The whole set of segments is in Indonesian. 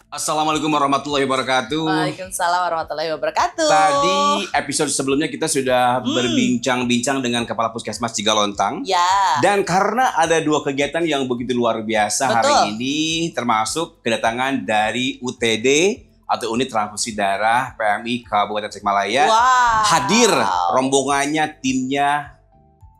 Assalamualaikum warahmatullahi wabarakatuh. Waalaikumsalam warahmatullahi wabarakatuh. Tadi episode sebelumnya kita sudah berbincang-bincang dengan Kepala Puskesmas Cigalontang. Ya. Dan karena ada dua kegiatan yang begitu luar biasa Betul. hari ini, termasuk kedatangan dari UTD atau Unit Transfusi Darah PMI Kabupaten Tasikmalaya. Wow. Hadir rombongannya, timnya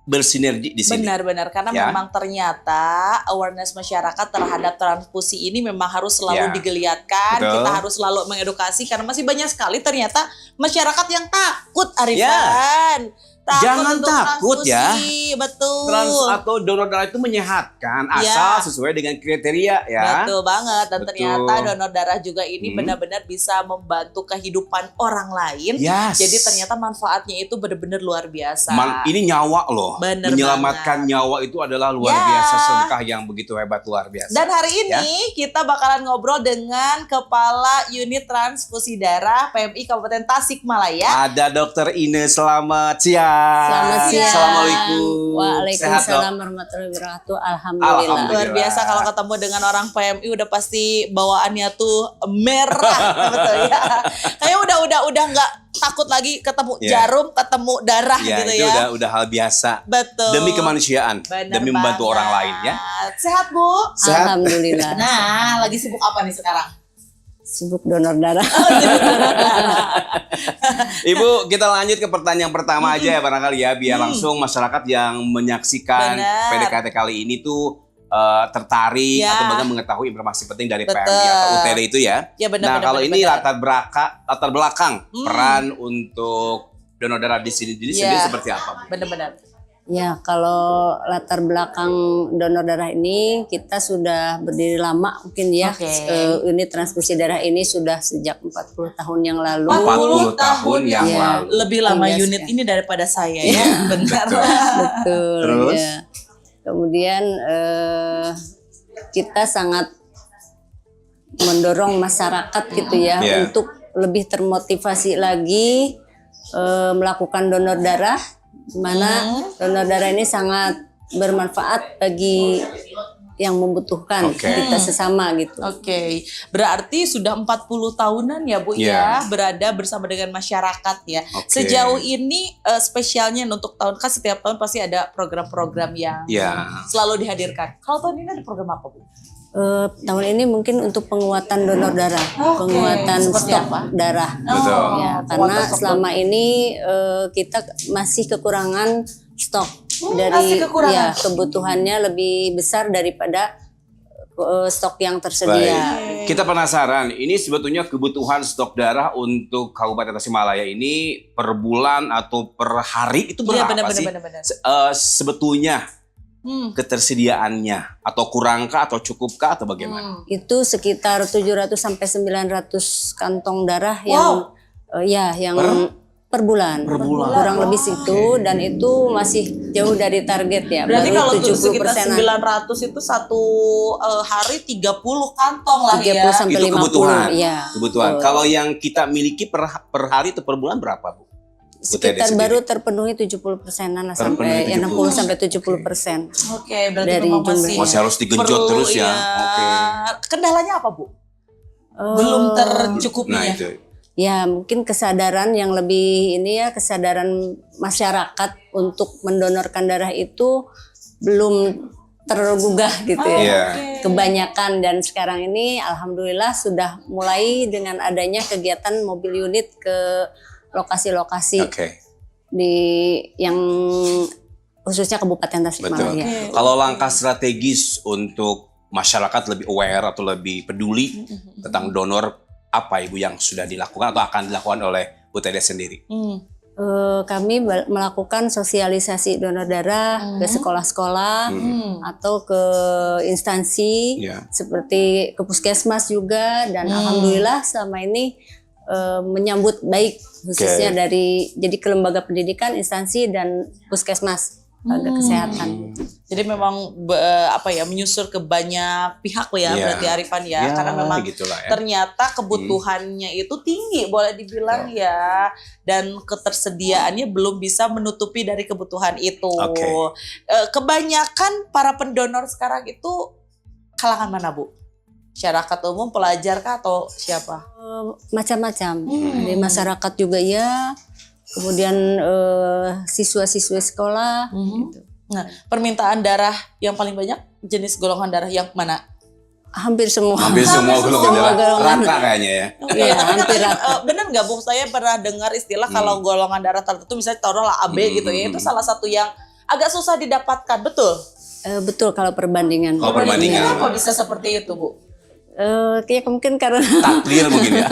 bersinergi di sini. Benar-benar, karena Ya. memang ternyata awareness masyarakat terhadap transfusi ini memang harus selalu Ya. digeliatkan. Betul. Kita harus selalu mengedukasi karena masih banyak sekali ternyata masyarakat yang takut, Arifan. Ya. Takut Jangan untuk takut ya. transfusi. Betul. Atau donor darah itu menyehatkan Ya. asal sesuai dengan kriteria ya. Betul banget, dan Betul. ternyata donor darah juga ini benar-benar bisa membantu kehidupan orang lain. Yes. Jadi ternyata manfaatnya itu benar-benar luar biasa. Ini nyawa loh. Bener Menyelamatkan nyawa itu adalah luar Ya. biasa, sedekah yang begitu hebat, luar biasa. Dan hari ini kita bakalan ngobrol dengan Kepala Unit Transfusi Darah PMI Kabupaten Tasikmalaya. Ada Dokter Ine, selamat siang. Selamat siang. Assalamualaitul. Sehat, Dok? Waalaikumsalam warahmatullahi wabarakatuh. Alhamdulillah. Alhamdulillah. Luar biasa kalau ketemu dengan orang PMI udah pasti bawaannya tuh merah. Betul ya. Kayak udah nggak takut lagi ketemu Ya. jarum, ketemu darah Ya, gitu itu ya. udah hal biasa. Betul. Demi kemanusiaan, Bener demi membantu banget. orang lain ya. Sehat, Bu? Sehat. Alhamdulillah. Nah, lagi sibuk apa nih sekarang? Sibuk donor darah. Ibu, kita lanjut ke pertanyaan pertama aja ya barangkali ya, biar langsung masyarakat yang menyaksikan Benar. PDKT kali ini tuh tertarik Ya. atau bahkan mengetahui informasi penting dari Betul. PMI atau UTD itu ya. Ya, benar, Nah, benar, kalau benar, ini benar. latar belakang peran untuk donor darah di sini Ya. sendiri seperti apa, Bu? Benar-benar. Ya, kalau latar belakang donor darah ini kita sudah berdiri lama mungkin ya. Oke. Unit transfusi darah ini sudah sejak 40 tahun yang lalu. 40 tahun yang ya. lalu. Lebih lama Yes, unit ya. ini daripada saya ya. Benar. Betul. Betul. Terus? Ya. Kemudian kita sangat mendorong masyarakat gitu ya Ya. untuk lebih termotivasi lagi melakukan donor darah, di mana donor darah ini sangat bermanfaat bagi yang membutuhkan Oke. kita sesama gitu. Oke, berarti sudah 40 tahunan ya Bu ya Ya. berada bersama dengan masyarakat ya. Oke. Sejauh ini spesialnya untuk tahun, kan setiap tahun pasti ada program-program yang Ya. selalu dihadirkan. Kalau tahun ini ada program apa Bu? Tahun ini mungkin untuk penguatan donor darah, Oke, penguatan seperti stok apa? darah. Betul. Ya, penguatan karena stok selama ini kita masih kekurangan stok masih dari kekurangan. ya kebutuhannya lebih besar daripada stok yang tersedia. Baik. Kita penasaran, ini sebetulnya kebutuhan stok darah untuk Kabupaten Tasikmalaya ini per bulan atau per hari itu Iya, berapa sih? benar. Sebetulnya ketersediaannya, atau kurangkah atau cukupkah atau bagaimana? Itu sekitar 700 sampai 900 kantong darah yang yang per bulan. Per bulan. Kurang lebih situ, dan itu masih jauh dari target ya. Berarti Baru kalau tuh sekitar 70%-an. 900 itu satu hari 30 kantong lah 30 ya. sampai Itu 50. kebutuhan. Ya. Kebutuhan. Kalau yang kita miliki per hari atau per bulan berapa, Bu? Sekitar UTD baru sendiri. terpenuhi 70%-an lah, Terpenuhi sampai 60 sampai 70%. Oke, berarti Dari memang jumlah. Masih harus digenjot perlu, terus ya. ya. Oke. Kendalanya apa Bu? Belum tercukupinya. Nah, itu. Ya, mungkin kesadaran yang lebih ini ya, kesadaran masyarakat untuk mendonorkan darah itu belum tergugah gitu ya. Iya. Kebanyakan, dan sekarang ini alhamdulillah sudah mulai dengan adanya kegiatan mobil unit ke lokasi-lokasi Oke. di yang khususnya Kabupaten Betul. Tasikmalaya. Kalau langkah strategis untuk masyarakat lebih aware atau lebih peduli tentang donor, apa Ibu yang sudah dilakukan atau akan dilakukan oleh UTD sendiri? Kami melakukan sosialisasi donor darah ke sekolah-sekolah atau ke instansi Ya. seperti ke puskesmas juga, dan alhamdulillah selama ini menyambut baik, khususnya jadi ke lembaga pendidikan, instansi, dan puskesmas lembaga kesehatan. Jadi memang menyusur ke banyak pihak ya, Iya. berarti Arifan ya, Ya, karena memang gitulah ya. ternyata kebutuhannya itu tinggi boleh dibilang ya, dan ketersediaannya belum bisa menutupi dari kebutuhan itu. Oke. Kebanyakan para pendonor sekarang itu kalangan mana Bu? Masyarakat umum, pelajar kah atau siapa? Macam-macam. Dari masyarakat juga ya, kemudian siswa-siswa sekolah. Gitu. Nah, permintaan darah yang paling banyak jenis golongan darah yang mana? Hampir semua. Hampir semua golongan semua darah golongan. rata kayaknya ya. Iya, hampir rata. Bener nggak Bu? Saya pernah dengar istilah kalau golongan darah tertentu, misalnya taruhlah AB gitu ya, itu salah satu yang agak susah didapatkan, betul? Betul kalau perbandingan. Kalau perbandingan. Kenapa bisa seperti itu Bu? Kayak mungkin karena Takdir mungkin ya.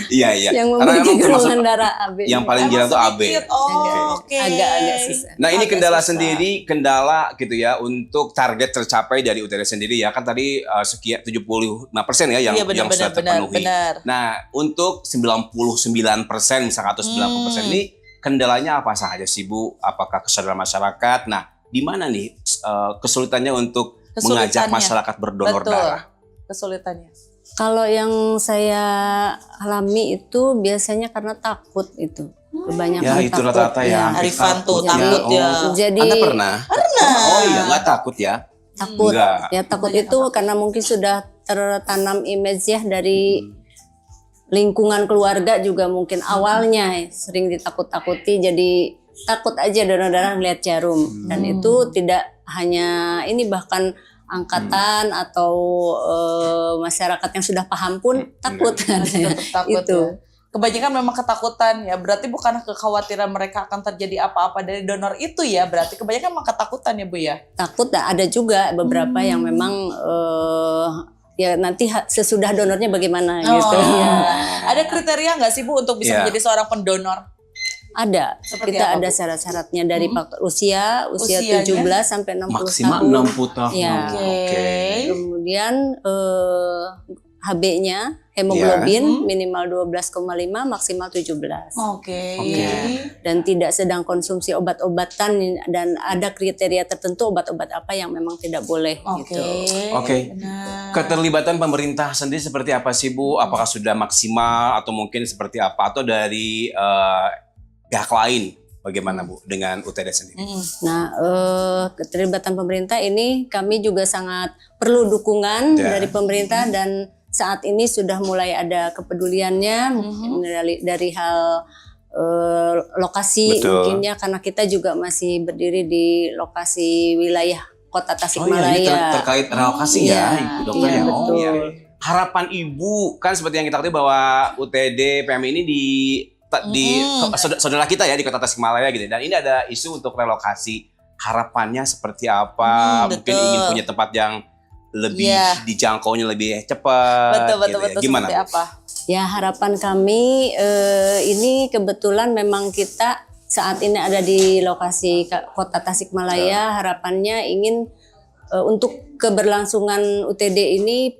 Iya. yang Karena memiliki emang termasuk golongan darah AB. yang paling jarang tuh AB. Sedikit. Oh, oke. Agak susah. Nah ini Agak kendala susah. sendiri, kendala gitu ya untuk target tercapai dari UTD sendiri ya. Kan tadi sekian 75% ya yang, Iya, benar, yang sudah benar, terpenuhi. benar. Nah untuk 99% misalnya atau 90% ini kendalanya apa saja sih Bu? Apakah kesadaran masyarakat? Nah di mana nih kesulitannya untuk mengajak Kesulitannya. masyarakat berdonor Betul. darah? Kesulitannya. Kalau yang saya alami itu biasanya karena takut itu. Kebanyakan Ya itu takut. rata-rata ya. Arifan tuh, takut takut ya. Jadi Anda pernah? Oh iya nggak takut ya? takut. Enggak. Ya takut itu karena mungkin sudah tertanam image ya dari lingkungan keluarga juga mungkin awalnya sering ditakut-takuti, jadi takut aja donor darah ngeliat jarum. Dan itu tidak hanya ini, bahkan angkatan atau masyarakat yang sudah paham pun takut. Tetap takut Itu. ya. Kebanyakan memang ketakutan ya. Berarti bukan kekhawatiran mereka akan terjadi apa-apa dari donor itu ya. Berarti kebanyakan memang ketakutan ya Bu ya. Takut. Ada juga beberapa yang memang ya nanti sesudah donornya bagaimana gitu. Iya. Ada kriteria nggak sih Bu untuk bisa Iya. menjadi seorang pendonor? Ada. Seperti Kita apa, ada Bu? syarat-syaratnya dari faktor usia Usianya? 17 sampai 60 Maksimal tahun. 60 tahun. Ya. Oke. Kemudian HB-nya hemoglobin minimal 12,5 maksimal 17. Oke. Dan tidak sedang konsumsi obat-obatan, dan ada kriteria tertentu obat-obat apa yang memang tidak boleh Oke. gitu. Oke. Benar. Keterlibatan pemerintah sendiri seperti apa sih Bu? Apakah sudah maksimal atau mungkin seperti apa? Atau dari pihak lain bagaimana Bu dengan UTD sendiri? Nah, keterlibatan pemerintah ini kami juga sangat perlu dukungan Ya. dari pemerintah, dan saat ini sudah mulai ada kepeduliannya mungkin dari hal lokasi. Betul. Mungkin ya, karena kita juga masih berdiri di lokasi wilayah Kota Tasikmalaya. ini terkait relokasi ya, Iya, Ibu Dokter iya, ya. betul. Iya. Harapan Ibu kan seperti yang kita ketahui bahwa UTD PMI ini di saudara kita ya di Kota Tasikmalaya gitu. Dan ini ada isu untuk relokasi. Harapannya seperti apa? Mungkin betul. ingin punya tempat yang lebih Iya. dijangkaunya lebih cepat. Betul gitu ya. Gimana? seperti Bu? apa? Ya, harapan kami ini kebetulan memang kita saat ini ada di lokasi Kota Tasikmalaya. Harapannya ingin untuk keberlangsungan UTD ini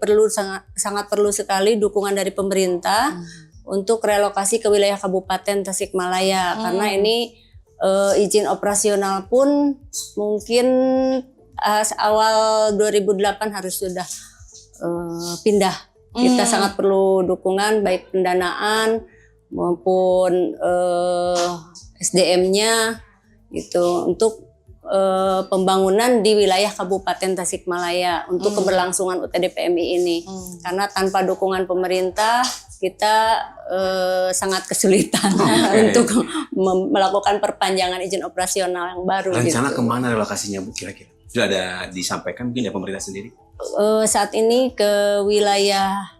sangat perlu sekali dukungan dari pemerintah untuk relokasi ke wilayah Kabupaten Tasikmalaya, karena ini izin operasional pun mungkin awal 2008 harus sudah pindah. Kita sangat perlu dukungan baik pendanaan maupun SDM-nya gitu untuk pembangunan di wilayah Kabupaten Tasikmalaya untuk keberlangsungan UTD PMI ini. Karena tanpa dukungan pemerintah kita sangat kesulitan untuk melakukan perpanjangan izin operasional yang baru. Rencana gitu. kemana relokasinya Bu kira-kira? Sudah ada disampaikan mungkin ya pemerintah sendiri? Saat ini ke wilayah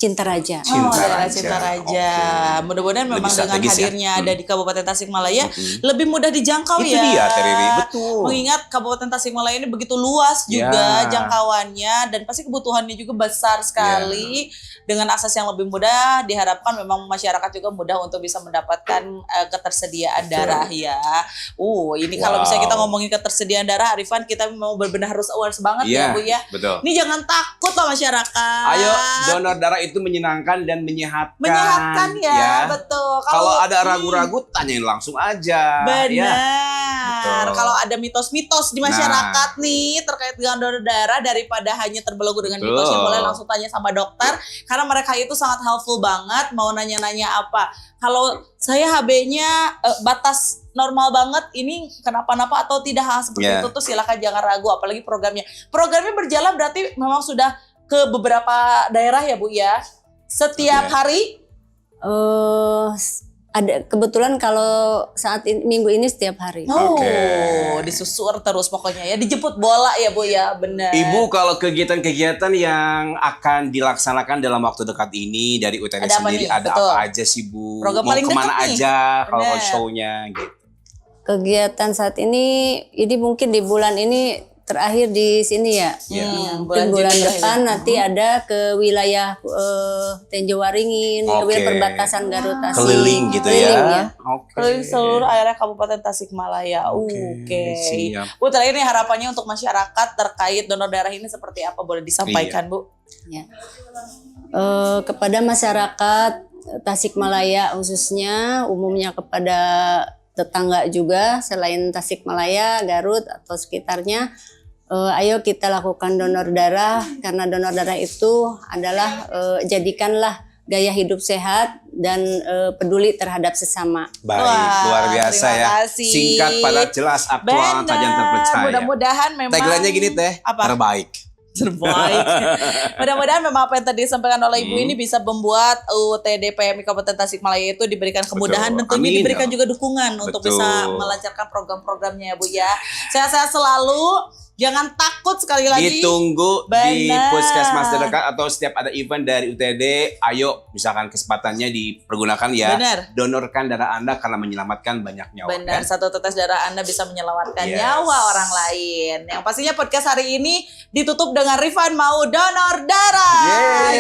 Cintaraja. Daerah Cintaraja. Cintaraja. Oke. Mudah-mudahan Lebih memang dengan strategis ya? hadirnya ada di Kabupaten Tasikmalaya lebih mudah dijangkau Itu ya. dia, Teh Riri. Betul. Mengingat Kabupaten Tasikmalaya ini begitu luas Ya. juga jangkauannya, dan pasti kebutuhannya juga besar sekali. Dengan akses yang lebih mudah, diharapkan memang masyarakat juga mudah untuk bisa mendapatkan ketersediaan darah ya. Ini kalau Wow. misalnya kita ngomongin ketersediaan darah, Arifan, kita memang benar-benar harus awareness banget ya Bu ya. Betul. Ini jangan takut loh masyarakat. Ayo, donor darah itu menyenangkan dan menyehatkan. Menyehatkan ya, betul. Kalau ada ragu-ragu, tanyain langsung aja. Benar. Ya. Betul. Kalau ada mitos-mitos di masyarakat nih terkait dengan donor darah, daripada hanya terbelenggu dengan Betul. mitosnya, boleh langsung tanya sama dokter, karena mereka itu sangat helpful banget. Mau nanya-nanya apa? Kalau saya HB-nya batas normal banget. Ini kenapa-napa atau tidak hal seperti itu tuh silakan jangan ragu. Apalagi programnya berjalan berarti memang sudah ke beberapa daerah ya Bu ya. Setiap hari ada kebetulan kalau saat ini, minggu ini setiap hari. Disusur terus pokoknya ya, dijemput bola ya Bu ya, benar. Ibu kalau kegiatan-kegiatan yang akan dilaksanakan dalam waktu dekat ini dari UTD sendiri ada apa aja sih Bu? Program mau paling kemana dekat nih. aja kalau show-nya gitu? Kegiatan saat ini mungkin di bulan ini terakhir di sini ya. Mungkin bulan depan nanti ada ke wilayah Tenjo Waringin, ke wilayah perbatasan Garut Tasik. Keliling gitu ya. Keliling seluruh area Kabupaten Tasikmalaya. Siap. Bu, terakhir nih harapannya untuk masyarakat terkait donor darah ini seperti apa, boleh disampaikan Bu? Ya. Kepada masyarakat Tasikmalaya khususnya, umumnya kepada tetangga juga selain Tasikmalaya, Garut atau sekitarnya, ayo kita lakukan donor darah karena donor darah itu adalah jadikanlah gaya hidup sehat dan peduli terhadap sesama. Baik, luar biasa ya. Kasih. Singkat, padat, jelas, aktual, tajam terpercaya. Mudah-mudahan memang tagline-nya gini Teh, terbaik. Mudah-mudahan memang apa yang tadi disampaikan oleh Ibu ini bisa membuat UTD PMI Kabupaten Tasikmalaya itu diberikan kemudahan dan tentunya diberikan juga dukungan untuk bisa melancarkan program-programnya ya Bu ya. Sehat-sehat selalu. Jangan takut sekali lagi. Ditunggu di puskesmas terdekat atau setiap ada event dari UTD, ayo misalkan kesempatannya dipergunakan ya. Donorkan darah Anda karena menyelamatkan banyak nyawa. Benar, satu tetes darah Anda bisa menyelamatkan nyawa orang lain. Yang pastinya podcast hari ini ditutup dengan Rifan mau donor darah.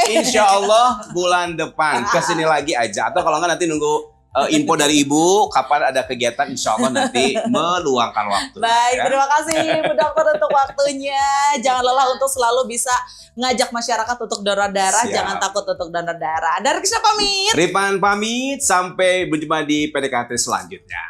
Insya Allah bulan depan kesini lagi aja. Atau kalau nggak nanti nunggu info dari Ibu kapan ada kegiatan, insya Allah nanti meluangkan waktu. Baik, terima kasih Bu Dokter untuk waktunya. Jangan lelah untuk selalu bisa ngajak masyarakat untuk donor darah. Jangan takut untuk donor darah. Dari Kisah pamit. Rifan pamit, sampai berjumpa di PDKT selanjutnya.